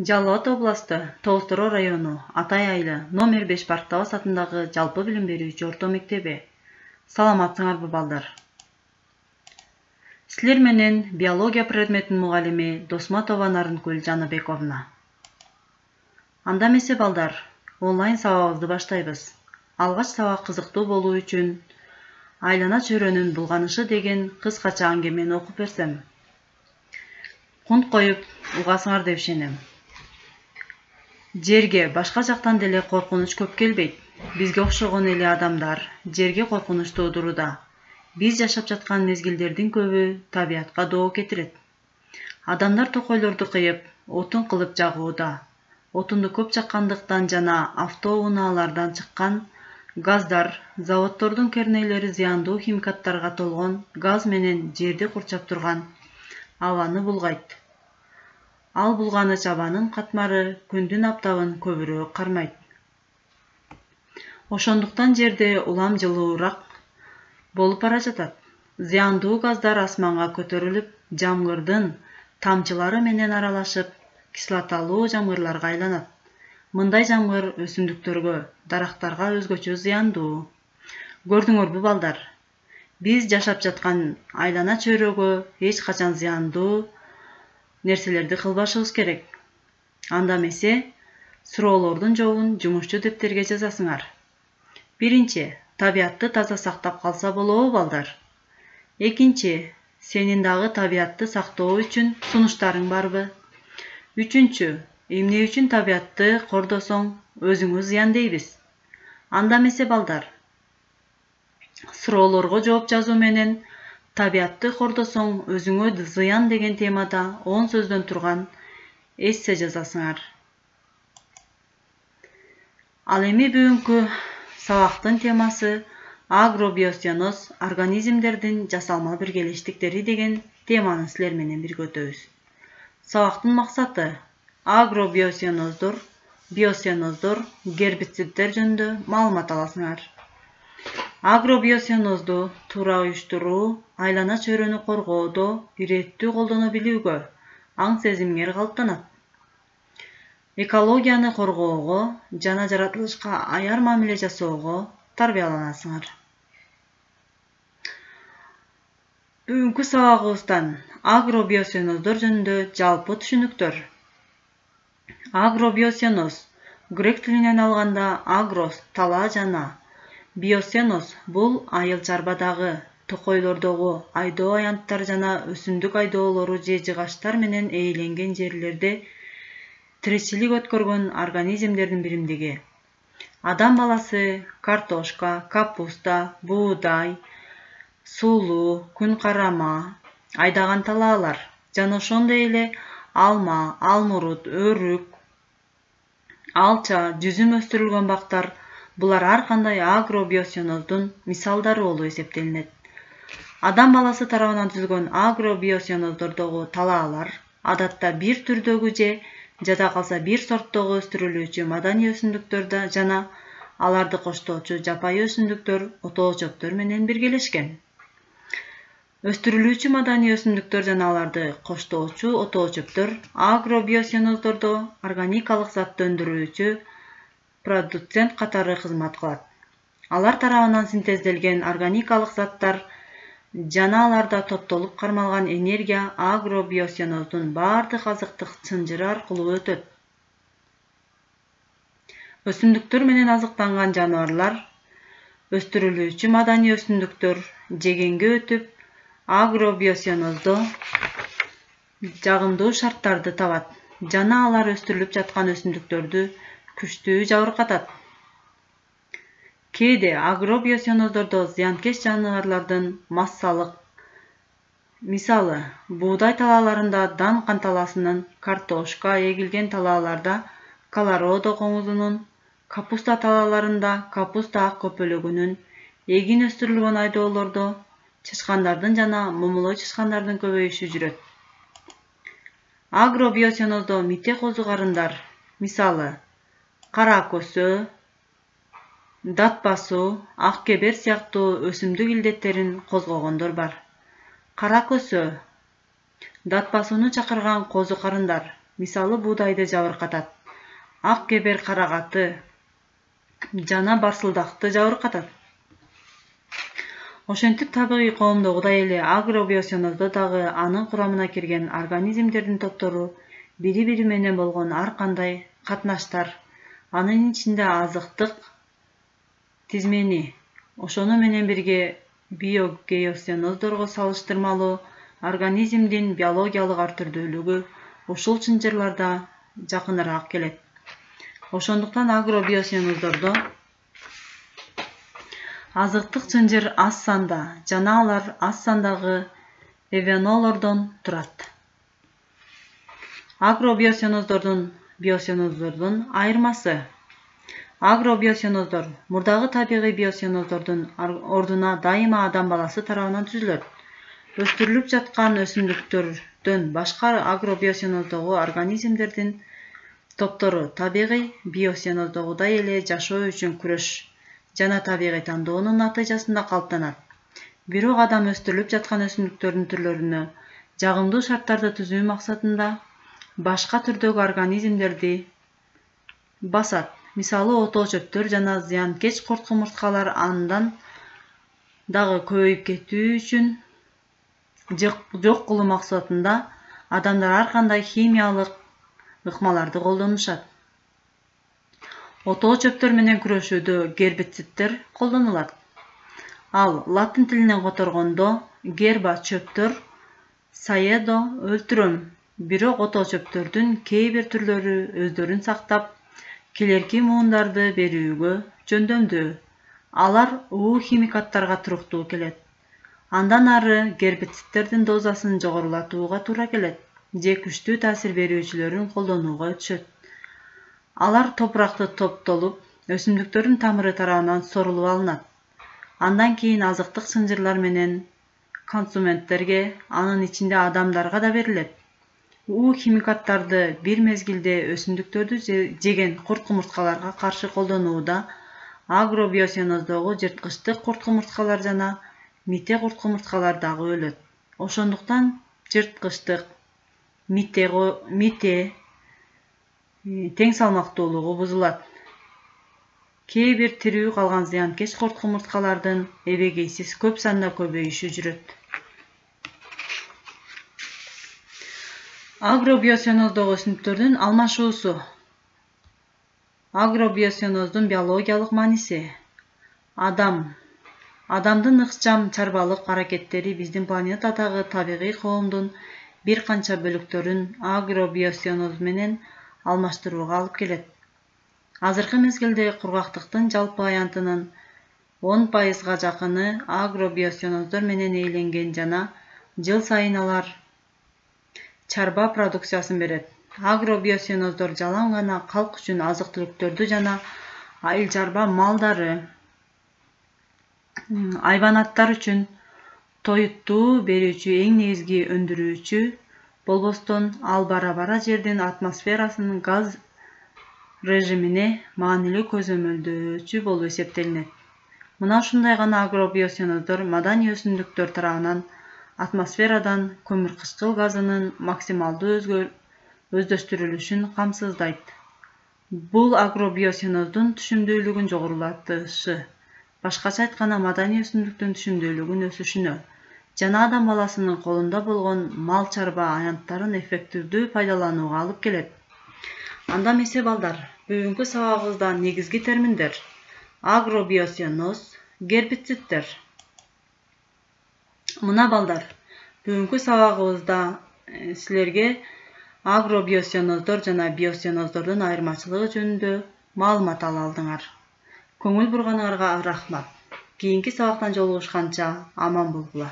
Жалал Абад областы, Тоостoro району, Атай айылы, номер 5 Парктабас атындагы жалпы билим берүүчү орто мектеби. Саламатсыңарбы балдар? Силер менен биология предметинин мугалими Досматова Нарынкүл Жаныбековна. Анда эмесе балдар, онлайн сабагыбызды баштайбыз. Алгач сабак кызыктуу болуу үчүн Айлана чөйрөнүн булганышы деген кыскача аңгемени окуп берсем. Кунт коюп угасыңар деп ишенем. Жерге башка жактан деле коркунуч көп келбейт. Бизге окшогон эле адамдар жерге коркунуч туудурууда. Биз жашап жаткан мезгилдердин көбү табиятка доо кетирет. Адамдар токойлорду кыйып, отун кылып жагууда. Отунду көп жаккандыктан жана автоунaalардан чыккан газдар, заводдордун кернейлери зыяндуу химикаттарга толгон газ менен жерди курчап турган абаны булгайт. Ал булганыч абанын катмары күндүн аптабын көбүрөөк кармайт. Ошондуктан жерде улам жылуураак болуп бара жатат. Зыяндуу газдар асманга көтөрүлүп, жамгырдын тамчылары менен аралашып, кислоталуу жамгырларга айланат. Мындай жамгыр өсүмдүктөргө, дарактарга өзгөчө зыяндуу. Көрдүңөрбү балдар? Биз жашап жаткан айлана чөйрөгө эч качан зыяндуу нерселерди кылбашыбыз керек. Анда эмесе, суроолордун жообун жумушчу дептерге жазасыңар. Биринчи, табиятты таза сактап калса болобу балдар? Экинчи, сенин дагы табиятты сактоо үчүн сунуштарың барбы? Үчүнчү, эмне үчүн табиятты кордосоң өзүңө зыян дейбиз? Анда эмесе балдар, суроолорго жооп жазуу менен табиятты кордосоң өзүңө зыян деген темада 10 сөздөн турган эссе жазасыңар. Ал эми бүгүнкү сабактын темасы агробиосценоз организмдердин жасалма биргелештиктери деген теманы силер менен бирге өтөбүз. Сабактын максаты агробиосценоздор, биосценоздор, гербициддер жөнүндө маалымат аласыңар. Агробиосценозду туура уюштуруу айлана чөйрөнү коргоодо иреттүү колдоно билүүгө, аң сезимиңер калыптанат. Экологияны коргоого жана жаратылышка аяр мамиле жасоого тарбияланасыңар. Бүгүнкү сабагыбыздан агробиосценоздор жөнүндө жалпы түшүнүктөр. Агробиосценоз грек тилинен алганда агрос тала жана биосценоз бул айыл чарбадагы, токойлордогу айдоо аянттар жана өсүмдүк айдоолору же жыгачтар менен ээленген жерлерде тиричилик өткөргөн организмдердин биримдиги. Адам баласы картошка, капуста, буудай, сулуу, күн карама, айдаган талаалар жана ошондой эле алма, алмурут, өрүк, алча, жүзүм өстүрүлгөн бактар булар ар кандай агробиосценоздун мисалдары болуп эсептелинет. Адам баласы тарабынан түзүлгөн агробиосценоздордогу талаалар адатта бир түрдөгү же жада калса бир сорттогу өстүрүлүүчү маданий өсүмдүктөр жана аларды коштоочу жапайы өсүмдүктөр, отоо-чөптөр менен биргелешкен. Өстүрүлүүчү маданий өсүмдүктөр жана аларды коштоочу отоо-чөптөр агробиосценоздордо органикалык затты өндүрүүчү продуцент катары кызмат кылат. Алар тарабынан синтезделген органикалык заттар жана аларда топтолуп кармалган энергия агробиосценоздун баардык азыктык чынжыры аркылуу өтөт. Өсүмдүктөр менен азыктанган жаныбарлар, өстүрүлүүчү маданий өсүмдүктөр жегенге өтүп, агробиосценоздо жагымдуу шарттарды табат жана алар өстүрүлүп жаткан өсүмдүктөрдү күчтүү жабыркатат. Кээде агробиосценоздордо зыянкеч жаныбарлардын массалык, мисалы, буудай талааларында дан канталасынын, картошка эгилген талааларда колорадо коңузунун, капуста талааларында капуста ак көпөлөгүнүн, эгин өстүрүлгөн айдоолордо чычкандардын жана момолой чычкандардын көбөйүшү жүрөт. Агробиосценоздо мите козугарындар, мисалы, кара көсө, датпасу, ак кебер сыяктуу өсүмдүк илдеттерин козгогондор бар. Кара көсө, датпасууну чакырган козу карындар, мисалы буудайды жабыркатат, ак кебер карагаты жана барсылдакты жабыркатат. Ошентип табигый коомдогудай эле агробиосиноздо дагы анын курамына кирген организмдердин топтору бири-бири менен болгон ар кандай катнаштар, анын ичинде азыктык тизмени, ошону менен бирге биогеосиноздорго салыштырмалуу организмдин биологиялык ар түрдүүлүгү ушул чынжырларда жакыныраак келет. Ошондуктан агробиосиноздордо азыктык чынжыр аз санда жана алар аз сандагы эвенолордон турат. Агробиосиноздордун биосиноздордун айырмасы. Агробиосиноздор мурдагы табигый биосиноздордун ордуна дайыма адам баласы тарабынан түзүлөт. Өстүрүлүп жаткан өсүмдүктөрдөн башка агробиосиноздогу организмдердин топтору табигый биосиноздогудай эле жашоо үчүн күрөш жана табигый тандоонун натыйжасында калыптанат. Бирок адам өстүрүлүп жаткан өсүмдүктөрдүн түрлөрүнө жагымдуу шарттарды түзүү максатында башка түрдөгү организмдерди басат. Мисалы отоо чөптөр жана зыянкеч корткумурскалар андан дагы көбөйүп кетүү үчүн жок кылуу максатында адамдар ар кандай химиялык ыкмаларды колдонушат. Отоо чөптөр менен күрөшүүдө гербициддер колдонулат. Ал латин тилинен которгондо герба чөптөр, саедо өлтүрөм. Бирок отоо чөптөрдүн кээ бир түрлөрү өздөрүн сактап, келерки муундарды берүүгө жөндөмдүү. Алар химикаттарга туруктуу келет. Андан ары гербициддердин дозасын жогорулатууга туура келет же күчтүү таасир берүүчүлөрүн колдонууга өтүшөт. Алар топуракты топтолуп, өсүмдүктөрдүн тамыры тарабынан сорулуп алынат. Андан кийин азыктык чынжырлар менен консументтерге, анын ичинде адамдарга да берилет. Химикаттарды бир мезгилде өсүмдүктөрдү жеген курт-кумурскаларга каршы колдонууда агробиосиноздогу жырткычтык курт-кумурскалар жана мите курт-кумурскалар дагы өлөт. Ошондуктан жырткычтык мите тең салмактуулугу бузулат. Кээ бир тирүү калган зыянкеч курт-кумурскалардын эбегейсиз көп санда көбөйүшү жүрөт. Агробиосиноздогу өсүмдүктөрдүн алмашуусу. Агробиосиноздун биологиялык мааниси. Адамдын ыкчам чарбалык аракеттери биздин планетадагы табигый коомдун бир канча бөлүктөрүн агробиосиноз менен алмаштырууга алып келет. Азыркы мезгилде кургактыктын жалпы аянтынын 10% жакыны агробиосиноздор менен ээленген жана жыл сайын алар чарба продукциясын берет. Агробиосиноздор жалаң гана калк үчүн азык-түлүктөрдү жана айыл чарба малдары, айбанаттар үчүн тоюттуу берүүчү эң негизги өндүрүүчү болбостон ал бара-бара жердин атмосферасынын газ режимине маанилүү көзөмөлдөөчү болуп эсептелинет. Мына ушундай гана агробиосиноздор маданий өсүмдүктөр тарабынан атмосферадан көмүркычкыл газынын максималдуу өздөштүрүлүшүн камсыздайт. Бул агробиосиноздун түшүмдүүлүгүн жогорулатышы, башкача айтканда маданий өсүмдүктүн түшүмдүүлүгүнүн өсүшүнө жана адам баласынын колунда болгон мал чарба аянттарын эффективдүү пайдаланууга алып келет. Анда эмесе балдар, бүгүнкү сабагыбызда негизги терминдер: агробиосиноз, гербициддер. Мына балдар, бүгүнкү сабагыбызда силерге агробиосиноздор жана биосиноздордун айырмачылыгы жөнүндө маалымат ала алдыңар. Көңүл бурганыңарга рахмат. Кийинки сабактан жолугушканча аман болгула.